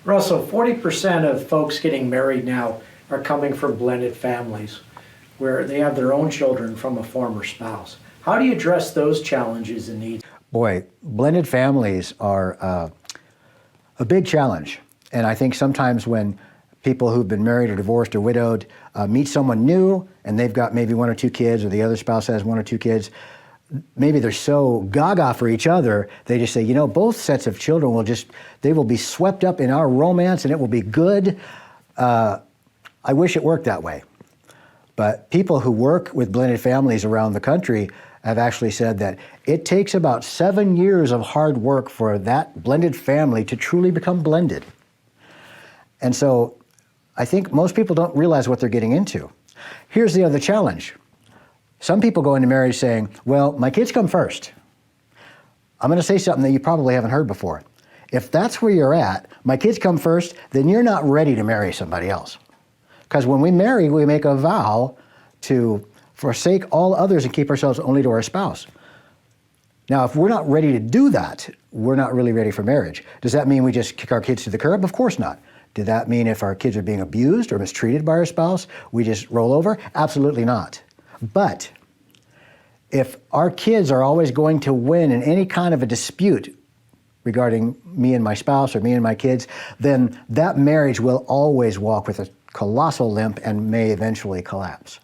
Russell, 40% of folks getting married now are coming from blended families where they have their own children from a former spouse. How do you address those challenges and needs? Boy, blended families are a big challenge. And I think sometimes when people who've been married or divorced or widowed meet someone new and they've got maybe one or two kids, or the other spouse has one or two kids, maybe they're so gaga for each other, they just say, you know, both sets of children they will be swept up in our romance and it will be good. I wish it worked that way. But people who work with blended families around the country have actually said that it takes about 7 years of hard work for that blended family to truly become blended. And so I think most people don't realize what they're getting into. Here's the other challenge. Some people go into marriage saying, well, my kids come first. I'm going to say something that you probably haven't heard before. If that's where you're at, my kids come first, then you're not ready to marry somebody else. Because when we marry, we make a vow to forsake all others and keep ourselves only to our spouse. Now, if we're not ready to do that, we're not really ready for marriage. Does that mean we just kick our kids to the curb? Of course not. Did that mean if our kids are being abused or mistreated by our spouse, we just roll over? Absolutely not. But if our kids are always going to win in any kind of a dispute regarding me and my spouse or me and my kids, then that marriage will always walk with a colossal limp and may eventually collapse.